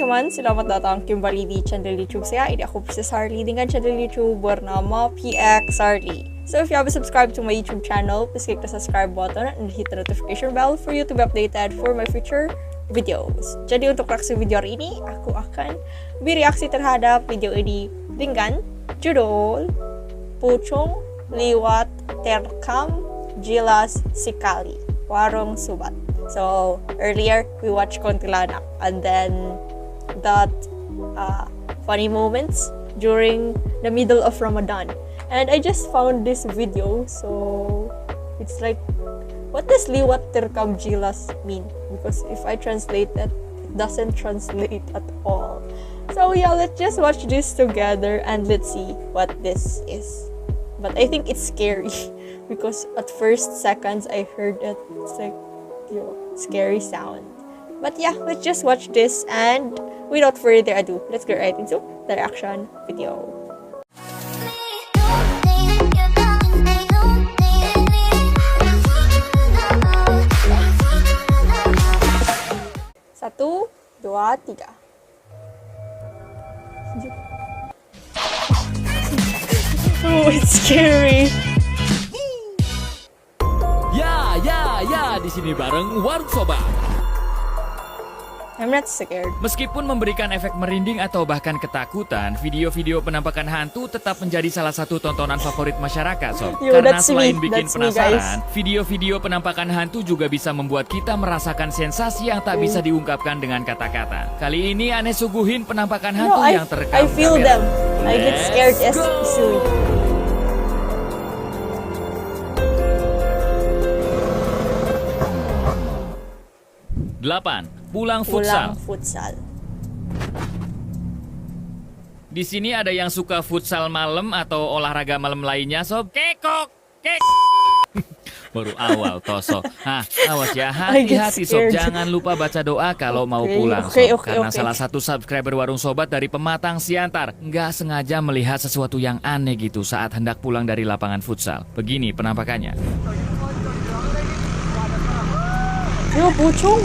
teman-teman, selamat datang kembali di channel YouTube saya. Ini aku Princess Harley dengan channel YouTube bernama PX Harley. So if you haven't subscribed to my YouTube channel, please click the subscribe button and hit the notification bell for you to be updated for my future videos. Jadi untuk reaksi video hari ini, aku akan bereaksi terhadap video ini dengan judul Pucung Liwat Terekam Jelas Sekali Warung Sobat. So earlier we watched Kuntilanak, and then that funny moments during the middle of Ramadan, and I just found this video. So it's like, what does liwat terekam jelas mean? Because if I translate it, it doesn't translate at all. So yeah, let's just watch this together and let's see what this is. But I think it's scary because at first seconds I heard it, it's like, scary sound. But yeah, let's just watch this, and without further ado, let's get right into the reaction video. Satu, dua, tiga. Oh, it's scary. Ya, di sini bareng Warung Sobat. I'm not scared. Meskipun memberikan efek merinding atau bahkan ketakutan, video-video penampakan hantu tetap menjadi salah satu tontonan favorit masyarakat, Sob. Yo, Karena that's selain me. bikin That's me, penasaran, video-video penampakan hantu juga bisa membuat kita merasakan sensasi yang tak bisa diungkapkan dengan kata-kata. Kali ini Ane suguhin penampakan hantu yang terekam I feel kamera. them. I get scared Let's go! easily. 8. Pulang Pulang futsal. futsal. Di sini ada yang suka futsal malam atau olahraga malam lainnya, Sob. Kekok, baru awal toso. Awas ya, hati-hati Sob. scared. Jangan lupa baca doa kalau mau pulang, Sob. Karena salah satu subscriber Warung Sobat dari Pematang Siantar nggak sengaja melihat sesuatu yang aneh gitu saat hendak pulang dari lapangan futsal. Begini penampakannya. Yo, pucung.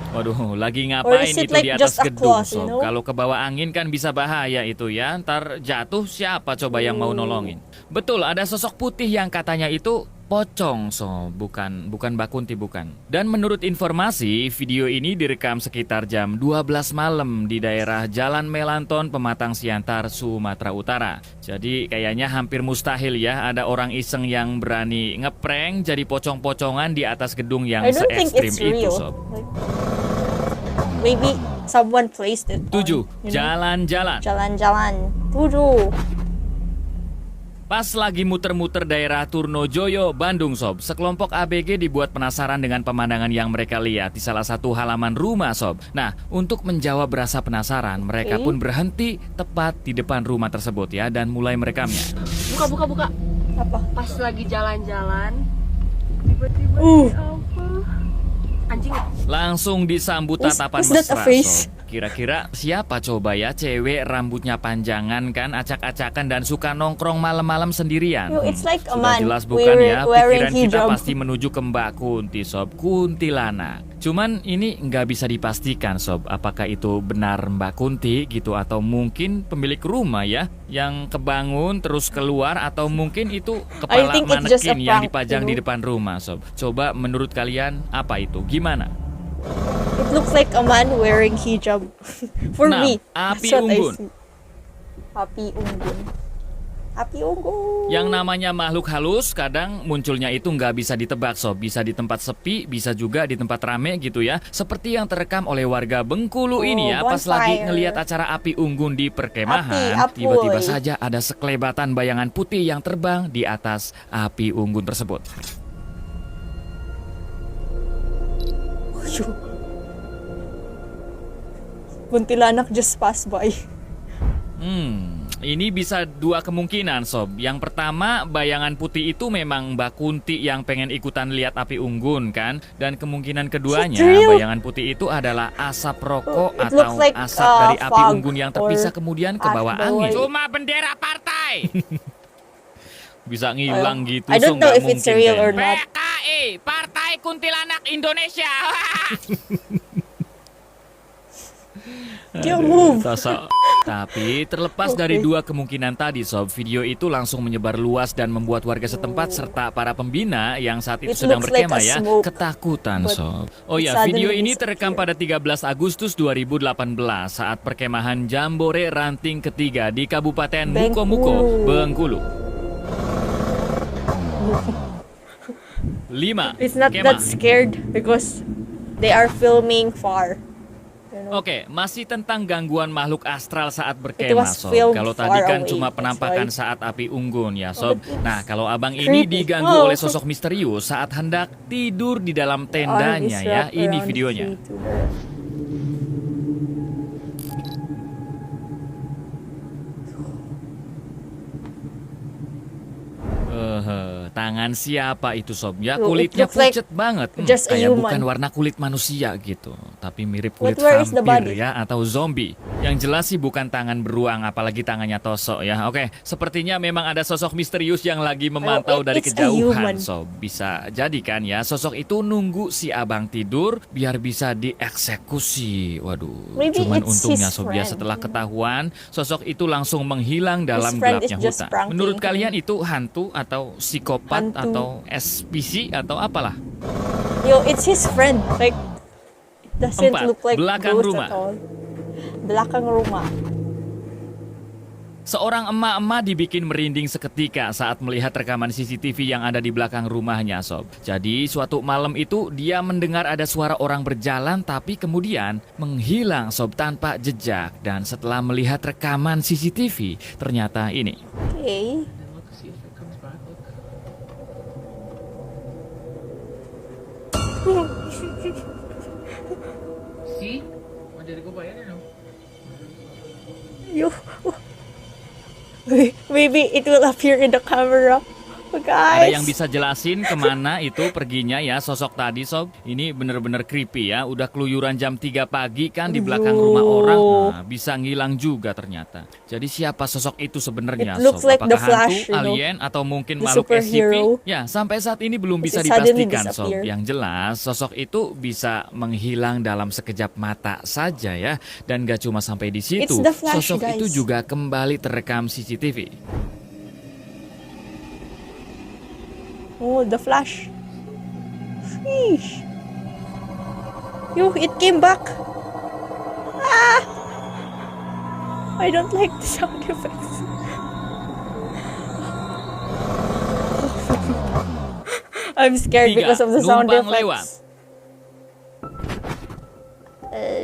Waduh, lagi Or ngapain is it itu like di atas just a gedung, cloth, you Sob? know? Kalau ke bawah angin kan bisa bahaya itu ya. Ntar jatuh siapa coba yang mau nolongin? Betul, ada sosok putih yang katanya itu pocong, Sob. Bukan Mbak Kunti, bukan. Dan menurut informasi, video ini direkam sekitar jam 12 malam di daerah Jalan Melanton, Pematang Siantar, Sumatera Utara. Jadi kayaknya hampir mustahil ya ada orang iseng yang berani ngeprank jadi pocong-pocongan di atas gedung yang I don't think se-ekstrim it's itu, real. Sob. Like, maybe someone placed it. 7. You know? Jalan-jalan. Jalan-jalan. 7. Pas lagi muter-muter daerah Turnojoyo, Bandung, Sob, sekelompok ABG dibuat penasaran dengan pemandangan yang mereka lihat di salah satu halaman rumah, Sob. Nah, untuk menjawab rasa penasaran, mereka pun berhenti tepat di depan rumah tersebut ya dan mulai merekamnya. Buka. Apa? Pas lagi jalan-jalan, tiba-tiba apa? Anjing. Langsung disambut Is tatapan that a mesra, face? Sob. Kira-kira siapa coba ya cewek rambutnya panjangan kan, acak-acakan dan suka nongkrong malam-malam sendirian? Yo, it's like a Sudah man jelas bukan ya, wearing pikiran kita hijab. pasti menuju ke Mbak Kunti, Sob. Kuntilanak. Cuman ini nggak bisa dipastikan, Sob, apakah itu benar Mbak Kunti gitu atau mungkin pemilik rumah ya yang kebangun terus keluar, atau mungkin itu kepala think it's just a manekin yang prank, dipajang you di know? depan rumah, Sob. Coba menurut kalian apa itu? Gimana? It looks like a man wearing hijab. For Nah, me. api That's what I unggun. see. Api unggun. Api unggun. Yang namanya makhluk halus kadang munculnya itu nggak bisa ditebak, Sob. Bisa di tempat sepi, bisa juga di tempat rame gitu ya. Seperti yang terekam oleh warga Bengkulu ini ya. Pas lagi bonfire. ngelihat acara api unggun di perkemahan, Api, tiba-tiba apoy. saja ada sekelebatan bayangan putih yang terbang di atas api unggun tersebut. Kuntilanak just passed by. Ini bisa dua kemungkinan, Sob. Yang pertama, bayangan putih itu memang Mbak Kunti yang pengen ikutan lihat api unggun kan. Dan kemungkinan keduanya, real? bayangan putih itu adalah asap rokok It atau looks like, asap dari api fog unggun yang or terpisah kemudian ke bawah ash angin. boy. Cuma bendera partai. Bisa ngilang gitu, I don't so know nggak if it's mungkin real or kayaknya. not. PKI, Partai Kuntilanak Indonesia. Dia move. Sosok. Tapi terlepas dari dua kemungkinan tadi sob, video itu langsung menyebar luas dan membuat warga setempat serta para pembina yang saat itu It sedang looks like berkemah a ya smoke, ketakutan but sob. Oh ya, suddenly video ini disappear. terekam pada 13 Agustus 2018 saat perkemahan Jambore Ranting ketiga di Kabupaten Mukomuko, Bengkulu. 5. It's not Kemah. that scared because they are filming far. Oke, masih tentang gangguan makhluk astral saat It berkemah, was Sob. filmed Kalau tadi far kan away, cuma that's penampakan why. saat api unggun ya, Sob. but it's Nah, kalau abang ini creepy. diganggu Oh. oleh sosok misterius saat hendak tidur di dalam Arm is tendanya ya. wrapped Ini around videonya. his feet to the- Tangan siapa itu Sob? Ya Look, it kulitnya looks like pucet banget. just a Kayak human. bukan warna kulit manusia gitu, tapi mirip kulit But where is the vampir body? ya atau zombie. Yang jelas sih bukan tangan beruang, apalagi tangannya tosok ya. Oke, sepertinya memang ada sosok misterius yang lagi memantau dari it's a human. kejauhan Sob. Bisa jadi kan ya, sosok itu nunggu si abang tidur biar bisa dieksekusi. Waduh, Maybe cuman it's untungnya his Sob ya friend. setelah ketahuan sosok itu langsung menghilang dalam friend gelapnya is just hutan. pranking Menurut him. kalian itu hantu atau psikopat Hantu. atau SPC atau apalah? Yo, it's his friend. Like, it doesn't 4. look like Belakang ghost rumah. at all. Belakang rumah. Seorang emak-emak dibikin merinding seketika saat melihat rekaman CCTV yang ada di belakang rumahnya, Sob. Jadi, suatu malam itu dia mendengar ada suara orang berjalan tapi kemudian menghilang, Sob, tanpa jejak. Dan setelah melihat rekaman CCTV, ternyata ini. Okay. See? Jadi ko ba yan, ano? Yo. Maybe it will appear in the camera. Oh, guys. Ada yang bisa jelasin kemana itu perginya ya sosok tadi, Sob? Ini bener-bener creepy ya. Udah keluyuran jam 3 pagi kan di belakang rumah orang. Nah, bisa ngilang juga ternyata. Jadi siapa sosok itu sebenarnya, It looks Sob? like Apakah The Flash, hantu, you know? alien, atau mungkin The makhluk SCP? superhero. Ya, sampai saat ini belum bisa It suddenly dipastikan, Sob. disappear. Yang jelas, sosok itu bisa menghilang dalam sekejap mata saja ya. Dan gak cuma sampai di situ. It's The Flash, Sosok guys. itu juga kembali terekam CCTV. Oh, the flash. Sheesh. Yo, it came back. Ah! I don't like the sound effects. I'm scared 3. because of the sound Numpang effects. lewat.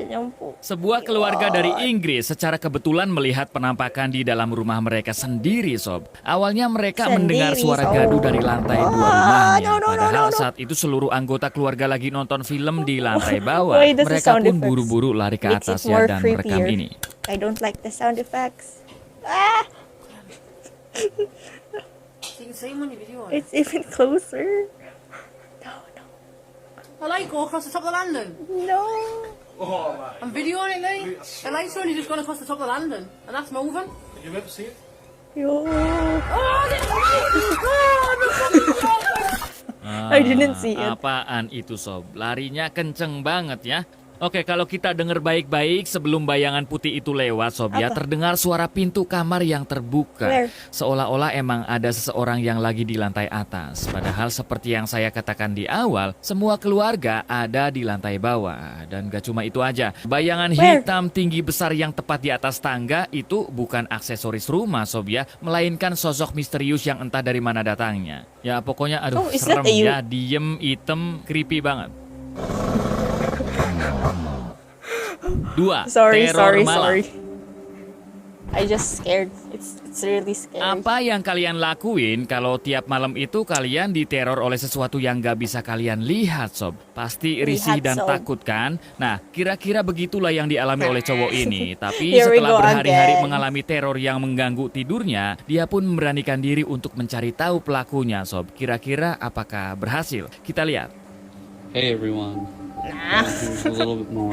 Nyampu. Sebuah keluarga dari Inggris secara kebetulan melihat penampakan di dalam rumah mereka sendiri, Sob. Awalnya mereka Sendiri, mendengar suara Sob. gaduh dari lantai 2 Ah, rumahnya. no, no, no, Padahal no, no. saat itu seluruh anggota keluarga lagi nonton film di lantai bawah. Why does the Mereka sound pun effects buru-buru lari ke makes it atas more ya dan merekam creepier? ini. I don't like the sound effects. Ah! You can see him on your video. It's even closer. No, no, The light go across the top of the landing. no. I'm videoing it, Lee. The light's only just gone across the top of the landing, and that's moving. Yo. Ah, I didn't see it. Apaan itu, Sob? Larinya kenceng banget ya. Oke, kalau kita dengar baik-baik sebelum bayangan putih itu lewat, Sob, ya, Apa? terdengar suara pintu kamar yang terbuka. Where? Seolah-olah emang ada seseorang yang lagi di lantai atas. Padahal seperti yang saya katakan di awal, semua keluarga ada di lantai bawah. Dan gak cuma itu aja, bayangan Where? hitam tinggi besar yang tepat di atas tangga itu bukan aksesoris rumah, Sob, ya, melainkan sosok misterius yang entah dari mana datangnya. Ya pokoknya aduh Oh, is serem that you? ya, diem, hitam, creepy banget. 2. Sorry, Teror sorry, malam. sorry. I just scared. It's really scary. Apa yang kalian lakuin kalau tiap malam itu kalian diteror oleh sesuatu yang gak bisa kalian lihat, Sob? Pasti risih Lihat, dan Sob. takut kan? Nah, kira-kira begitulah yang dialami oleh cowok ini. Tapi Here we setelah go berhari-hari again. mengalami teror yang mengganggu tidurnya, dia pun memberanikan diri untuk mencari tahu pelakunya, Sob. Kira-kira apakah berhasil? Kita lihat. Hey everyone. Nah. Here's a little bit more.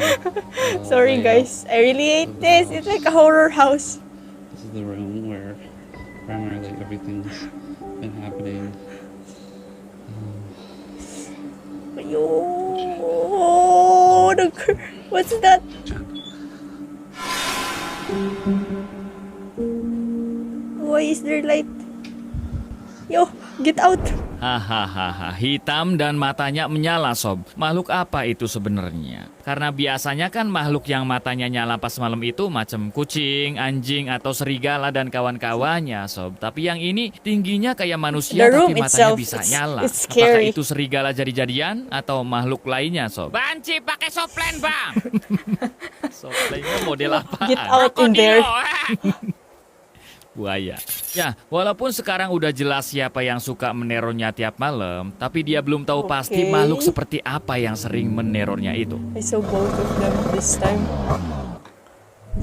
Sorry, layout. guys. I really hate this. It's like a horror house. This is the room where primarily everything's been happening. Why is there light? Yo, get out. Hahaha, hitam dan matanya menyala sob. Makhluk apa itu sebenarnya? Karena biasanya kan makhluk yang matanya nyala pas malam itu macam kucing, anjing, atau serigala dan kawan-kawannya sob. Tapi yang ini tingginya kayak manusia The room tapi matanya itself, bisa it's- nyala. it's Apakah scary. itu serigala jadi-jadian atau makhluk lainnya sob? Banci pakai soplen bang. Soplennya model apaan? Get out in there. Buaya. Ya, walaupun sekarang udah jelas siapa yang suka menerornya tiap malam, tapi dia belum tahu pasti Oke. makhluk seperti apa yang sering menerornya itu. I saw both of them this time.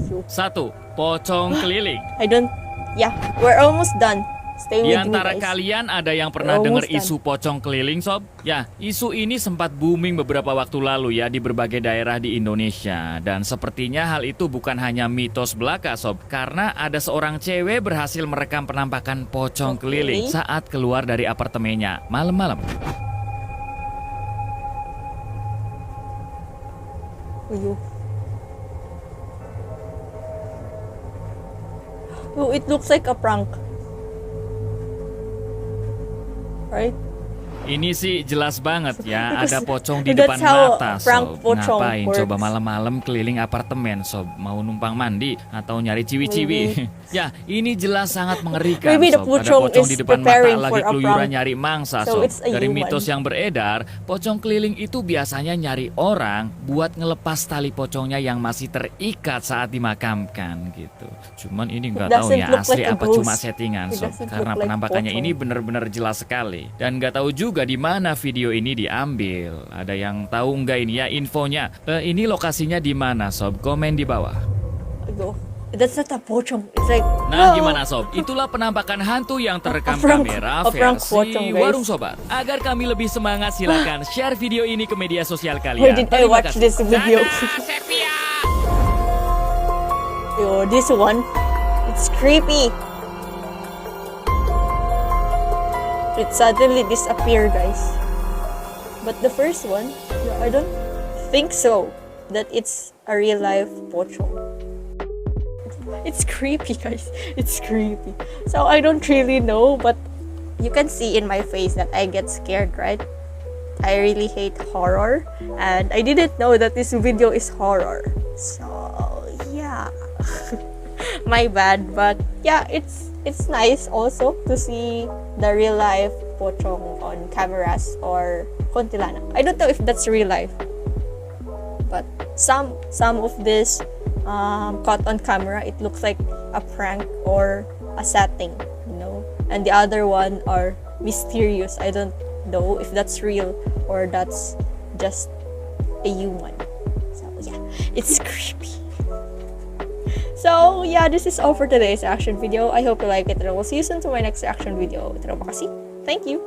Yo. 1. Pocong keliling. I don't... Yeah, we're almost done. Stay Di with me, antara guys. kalian ada yang pernah dengar Almost done. isu pocong keliling, sob? Ya, isu ini sempat booming beberapa waktu lalu ya di berbagai daerah di Indonesia. Dan sepertinya hal itu bukan hanya mitos belaka, sob. Karena ada seorang cewek berhasil merekam penampakan pocong Oke. keliling saat keluar dari apartemennya malam-malam. Yo. Oh, it looks like a prank. Right? Ini sih jelas banget ya, Because ada pocong di that's depan how mata, prank sob. pocong Ngapain works. coba malam-malam keliling apartemen, sob? Mau numpang mandi atau nyari ciwi-ciwi? Ya, ini jelas sangat mengerikan, Maybe the sob. Ada pocong pocong is di depan mata preparing lagi for a keluyuran prank. nyari mangsa, So sob. it's a Dari human. mitos yang beredar, pocong keliling itu biasanya nyari orang buat ngelepas tali pocongnya yang masih terikat saat dimakamkan gitu. Cuman ini nggak It tahu doesn't ya look asli like a apa cuma ghost. settingan, It sob. doesn't Karena look like penampakannya pocong. ini benar-benar jelas sekali. Dan nggak tahu juga di mana video ini diambil. Ada yang tahu nggak ini ya infonya? Ini lokasinya di mana, sob? Komen di bawah. Yo. That's not a pocong. It's like... Nah, Oh. gimana sob? Itulah penampakan hantu yang terekam A prank- kamera a prank versi pocong, guys. Warung Sobat. Agar kami lebih semangat, silakan share video ini ke media sosial Why kalian. did I Terima watch kasih. this video? Dadah, Sepia! Yo, this one, it's creepy. It suddenly disappeared, guys. But the first one, yeah, I don't think so that it's a real life pocong. It's creepy, guys. It's creepy. So I don't really know, but you can see in my face that I get scared, right? I really hate horror, and I didn't know that this video is horror. So yeah. My bad, but yeah, it's nice also to see the real life pocong on cameras or kuntilanak. I don't know if that's real life, but some of this caught on camera, it looks like a prank or a setting, you know, and the other one are mysterious. I don't know if that's real or that's just a human. So yeah, it's creepy. So yeah, this is all for today's reaction video. I hope you like it, and I will see you soon to my next reaction video. Terima kasih. Thank you.